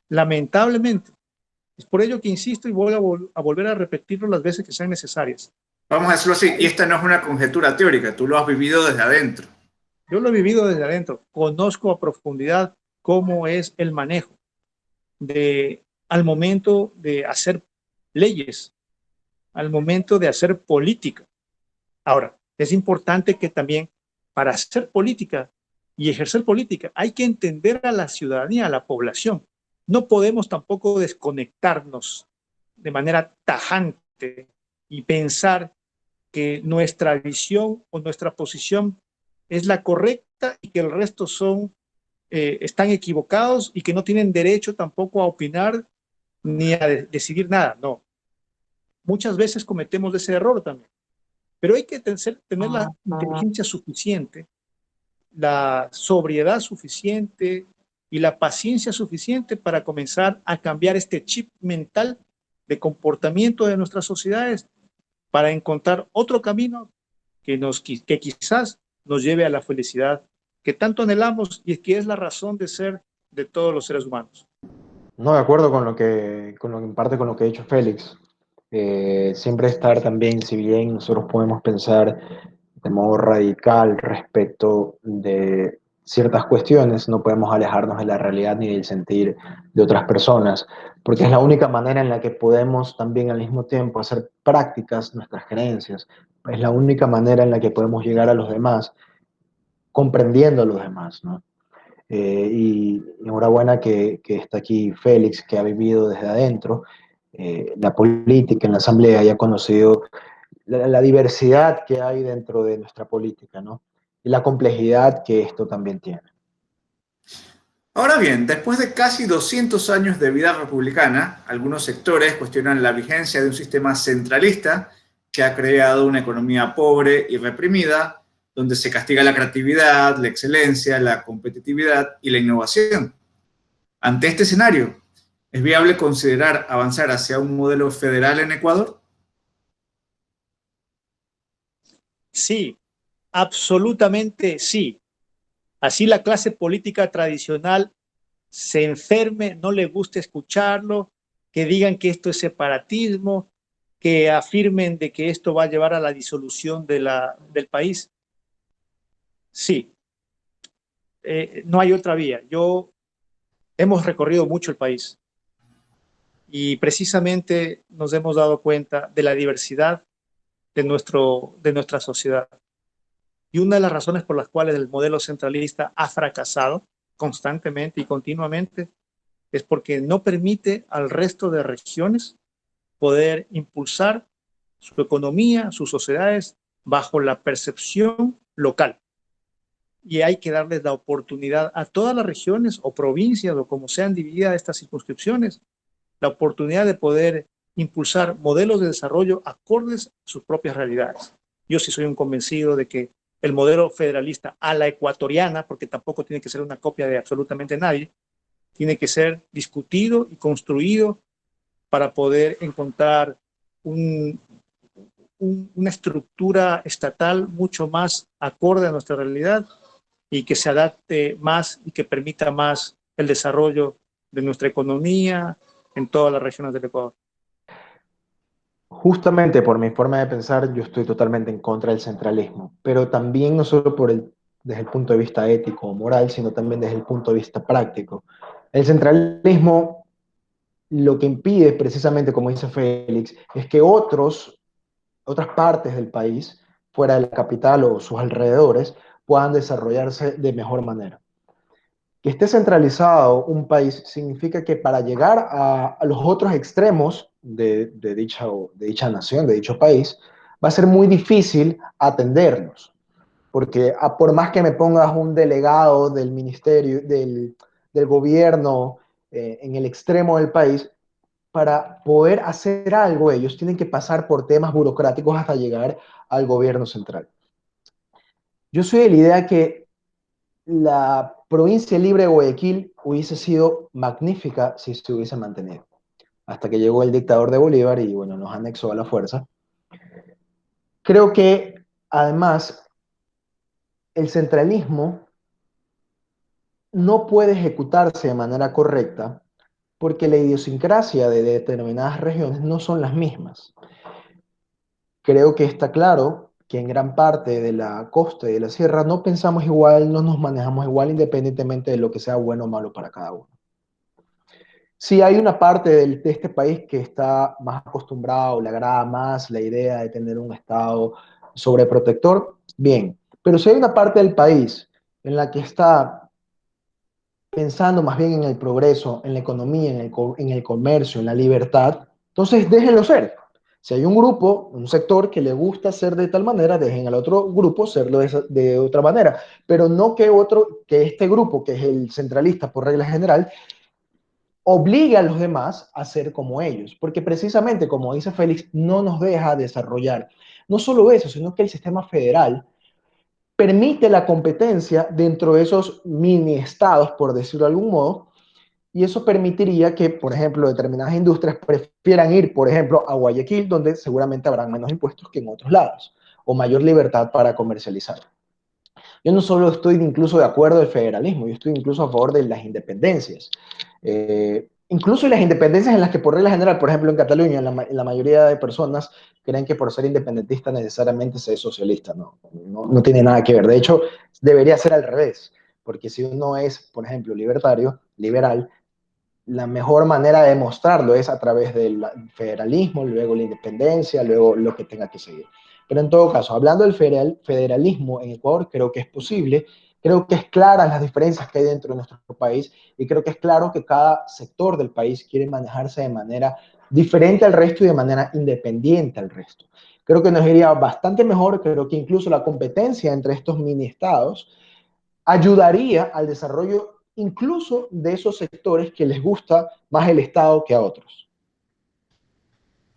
lamentablemente. Es por ello que insisto y voy a volver a repetirlo las veces que sean necesarias. Vamos a decirlo así, y esta no es una conjetura teórica, tú lo has vivido desde adentro. Yo lo he vivido desde adentro, conozco a profundidad cómo es el manejo al momento de hacer leyes, al momento de hacer política. Ahora, es importante que también para hacer política y ejercer política hay que entender a la ciudadanía, a la población. No podemos tampoco desconectarnos de manera tajante y pensar que nuestra visión o nuestra posición es la correcta y que el resto están equivocados y que no tienen derecho tampoco a opinar ni a decidir nada. No. Muchas veces cometemos ese error también. Pero hay que tener la inteligencia suficiente, la sobriedad suficiente y la paciencia suficiente para comenzar a cambiar este chip mental de comportamiento de nuestras sociedades para encontrar otro camino que quizás nos lleve a la felicidad que tanto anhelamos y que es la razón de ser de todos los seres humanos. No, de acuerdo en parte con lo que ha dicho Félix. Siempre estar también, si bien nosotros podemos pensar de modo radical respecto de ciertas cuestiones, no podemos alejarnos de la realidad ni del sentir de otras personas, porque es la única manera en la que podemos también al mismo tiempo hacer prácticas nuestras creencias, es la única manera en la que podemos llegar a los demás, comprendiendo a los demás, ¿no? Y enhorabuena que está aquí Félix, que ha vivido desde adentro la política en la Asamblea y ha conocido la diversidad que hay dentro de nuestra política, ¿no? Y la complejidad que esto también tiene. Ahora bien, después de casi 200 años de vida republicana, algunos sectores cuestionan la vigencia de un sistema centralista que ha creado una economía pobre y reprimida, donde se castiga la creatividad, la excelencia, la competitividad y la innovación. Ante este escenario, ¿es viable considerar avanzar hacia un modelo federal en Ecuador? Sí, absolutamente sí. Así la clase política tradicional se enferme, no le guste escucharlo, que digan que esto es separatismo, que afirmen de que esto va a llevar a la disolución del país. Sí, no hay otra vía. Hemos recorrido mucho el país y precisamente nos hemos dado cuenta de la diversidad de nuestra sociedad. Y una de las razones por las cuales el modelo centralista ha fracasado constantemente y continuamente es porque no permite al resto de regiones poder impulsar su economía, sus sociedades bajo la percepción local. Y hay que darles la oportunidad a todas las regiones o provincias o como sean divididas estas circunscripciones, la oportunidad de poder impulsar modelos de desarrollo acordes a sus propias realidades. Yo sí soy un convencido de que el modelo federalista a la ecuatoriana, porque tampoco tiene que ser una copia de absolutamente nadie, tiene que ser discutido y construido para poder encontrar una estructura estatal mucho más acorde a nuestra realidad y que se adapte más y que permita más el desarrollo de nuestra economía en todas las regiones del Ecuador. Justamente por mi forma de pensar, yo estoy totalmente en contra del centralismo, pero también no solo desde el punto de vista ético o moral, sino también desde el punto de vista práctico. El centralismo lo que impide precisamente, como dice Félix, es que otras partes del país, fuera de la capital o sus alrededores, puedan desarrollarse de mejor manera. Que esté centralizado un país significa que para llegar a los otros extremos de dicha nación, de dicho país, va a ser muy difícil atenderlos. Porque por más que me pongas un delegado del ministerio, del gobierno en el extremo del país, para poder hacer algo ellos tienen que pasar por temas burocráticos hasta llegar al gobierno central. Yo soy de la idea que la provincia libre de Guayaquil hubiese sido magnífica si se hubiese mantenido. Hasta que llegó el dictador de Bolívar y, bueno, nos anexó a la fuerza. Creo que, además, el centralismo no puede ejecutarse de manera correcta porque la idiosincrasia de determinadas regiones no son las mismas. Creo que está claro que en gran parte de la costa y de la sierra no pensamos igual, no nos manejamos igual, independientemente de lo que sea bueno o malo para cada uno. Sí, hay una parte de este país que está más acostumbrado, le agrada más la idea de tener un Estado sobreprotector, bien, pero si hay una parte del país en la que está pensando más bien en el progreso, en la economía, en el comercio, en la libertad, entonces déjenlo ser. Si hay un grupo, un sector que le gusta ser de tal manera, dejen al otro grupo serlo de otra manera, pero no que este grupo, que es el centralista por regla general, obligue a los demás a ser como ellos, porque precisamente, como dice Félix, no nos deja desarrollar. No solo eso, sino que el sistema federal permite la competencia dentro de esos mini estados, por decirlo de algún modo, y eso permitiría que, por ejemplo, determinadas industrias prefieran ir, por ejemplo, a Guayaquil, donde seguramente habrán menos impuestos que en otros lados, o mayor libertad para comercializar. Yo no solo estoy incluso de acuerdo del federalismo, yo estoy incluso a favor de las independencias. Incluso las independencias en las que por regla general, por ejemplo en Cataluña, la mayoría de personas creen que por ser independentista necesariamente se es socialista. No tiene nada que ver. De hecho, debería ser al revés, porque si uno es, por ejemplo, libertario, liberal, la mejor manera de demostrarlo es a través del federalismo, luego la independencia, luego lo que tenga que seguir. Pero en todo caso, hablando del federalismo en Ecuador, creo que es posible, creo que es clara las diferencias que hay dentro de nuestro país y creo que es claro que cada sector del país quiere manejarse de manera diferente al resto y de manera independiente al resto. Creo que nos iría bastante mejor, creo que incluso la competencia entre estos mini estados ayudaría al desarrollo incluso de esos sectores que les gusta más el Estado que a otros.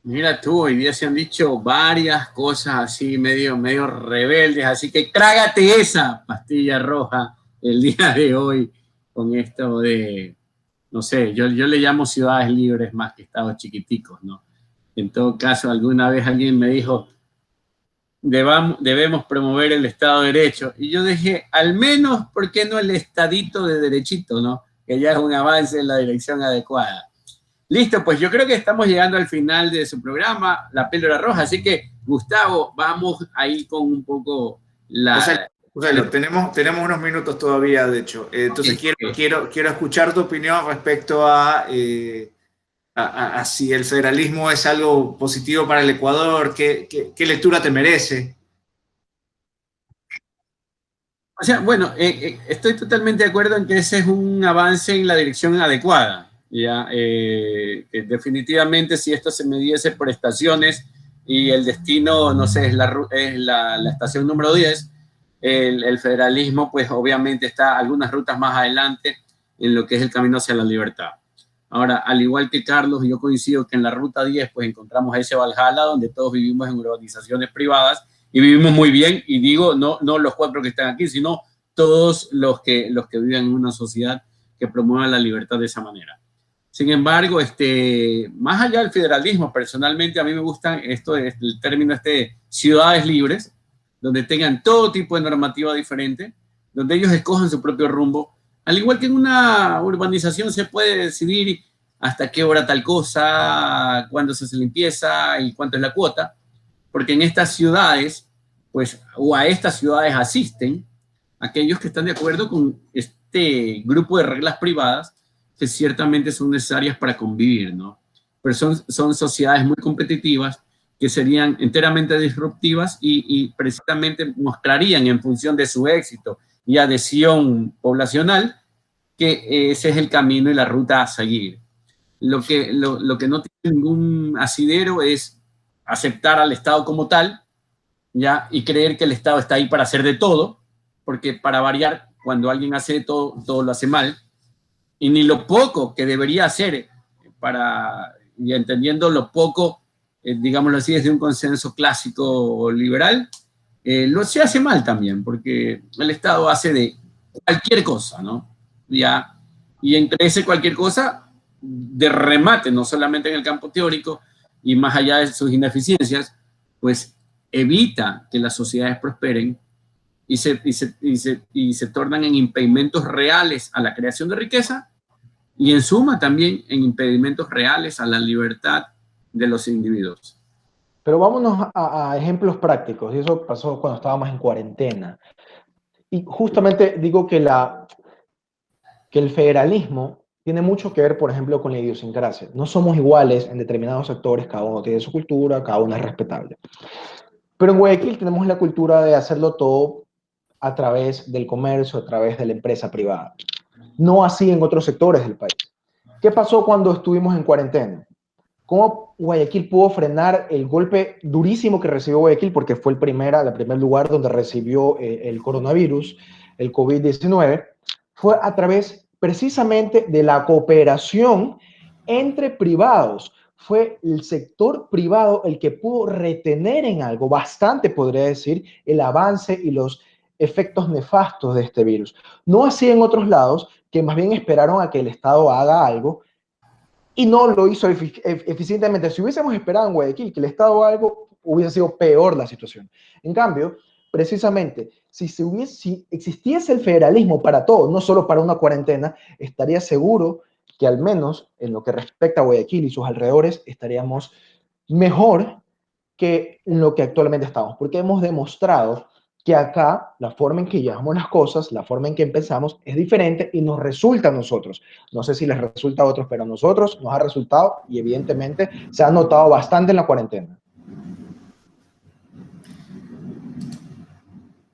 Mira tú, hoy día se han dicho varias cosas así, medio rebeldes, así que trágate esa pastilla roja el día de hoy con esto de, no sé, yo le llamo ciudades libres más que estados chiquiticos, ¿no? En todo caso, alguna vez alguien me dijo, debemos promover el Estado de Derecho. Y yo dije, al menos, ¿por qué no el estadito de derechito, no? Que ya es un avance en la dirección adecuada. Listo, pues yo creo que estamos llegando al final de su programa, La Píldora Roja. Así que, Gustavo, vamos ahí con un poco la... tenemos unos minutos todavía, de hecho. Entonces quiero escuchar tu opinión respecto a si el federalismo es algo positivo para el Ecuador, qué lectura te merece. O sea, bueno, estoy totalmente de acuerdo en que ese es un avance en la dirección adecuada. ¿Ya? Que definitivamente si esto se midiese por estaciones y el destino, no sé, es la estación número 10, el federalismo pues obviamente está algunas rutas más adelante en lo que es el camino hacia la libertad. Ahora, al igual que Carlos, yo coincido que en la ruta 10 pues encontramos ese Valhalla donde todos vivimos en urbanizaciones privadas y vivimos muy bien, y digo, no los 4 que están aquí, sino todos los que viven en una sociedad que promueva la libertad de esa manera. Sin embargo, más allá del federalismo, personalmente a mí me gustan el término ciudades libres, donde tengan todo tipo de normativa diferente, donde ellos escojan su propio rumbo. Al igual que en una urbanización se puede decidir hasta qué hora tal cosa, cuándo se hace limpieza y cuánto es la cuota, porque en estas ciudades, pues, o a estas ciudades asisten aquellos que están de acuerdo con este grupo de reglas privadas que ciertamente son necesarias para convivir, ¿no? Pero son sociedades muy competitivas que serían enteramente disruptivas y precisamente mostrarían en función de su éxito y adhesión poblacional que ese es el camino y la ruta a seguir. Lo que no tiene ningún asidero es aceptar al Estado como tal, ¿ya? Y creer que el Estado está ahí para hacer de todo, porque para variar, cuando alguien hace de todo, todo lo hace mal, y ni lo poco que debería hacer y entendiendo lo poco, digámoslo así, desde un consenso clásico liberal, se hace mal también, porque el Estado hace de cualquier cosa, ¿no? Ya, y entre ese cualquier cosa, de remate, no solamente en el campo teórico, y más allá de sus ineficiencias, pues evita que las sociedades prosperen y se tornan en impedimentos reales a la creación de riqueza y en suma también en impedimentos reales a la libertad de los individuos. Pero vámonos a ejemplos prácticos, y eso pasó cuando estábamos en cuarentena. Y justamente digo que el federalismo tiene mucho que ver, por ejemplo, con la idiosincrasia. No somos iguales en determinados sectores, cada uno tiene su cultura, cada uno es respetable. Pero en Guayaquil tenemos la cultura de hacerlo todo a través del comercio, a través de la empresa privada. No así en otros sectores del país. ¿Qué pasó cuando estuvimos en cuarentena? ¿Cómo Guayaquil pudo frenar el golpe durísimo que recibió Guayaquil? Porque fue el primer lugar donde recibió el coronavirus, el COVID-19. Fue a través precisamente de la cooperación entre privados. Fue el sector privado el que pudo retener en algo, bastante podría decir, el avance y los efectos nefastos de este virus. No así en otros lados, que más bien esperaron a que el Estado haga algo y no lo hizo eficientemente. Si hubiésemos esperado en Guayaquil que el Estado haga algo, hubiese sido peor la situación. En cambio, precisamente, si existiese el federalismo para todo, no solo para una cuarentena, estaría seguro que al menos en lo que respecta a Guayaquil y sus alrededores, estaríamos mejor que en lo que actualmente estamos, porque hemos demostrado que acá la forma en que llevamos las cosas, la forma en que empezamos es diferente y nos resulta a nosotros. No sé si les resulta a otros, pero a nosotros nos ha resultado y evidentemente se ha notado bastante en la cuarentena.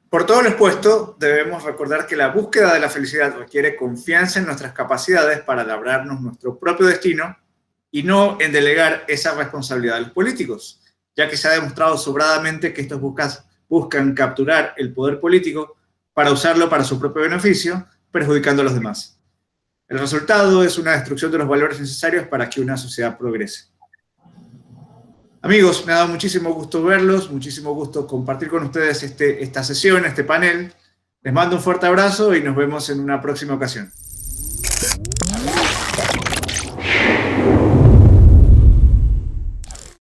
Por todo lo expuesto, debemos recordar que la búsqueda de la felicidad requiere confianza en nuestras capacidades para labrarnos nuestro propio destino y no en delegar esa responsabilidad a los políticos, ya que se ha demostrado sobradamente que estos buscan capturar el poder político para usarlo para su propio beneficio, perjudicando a los demás. El resultado es una destrucción de los valores necesarios para que una sociedad progrese. Amigos, me ha dado muchísimo gusto verlos, muchísimo gusto compartir con ustedes esta sesión, este panel. Les mando un fuerte abrazo y nos vemos en una próxima ocasión.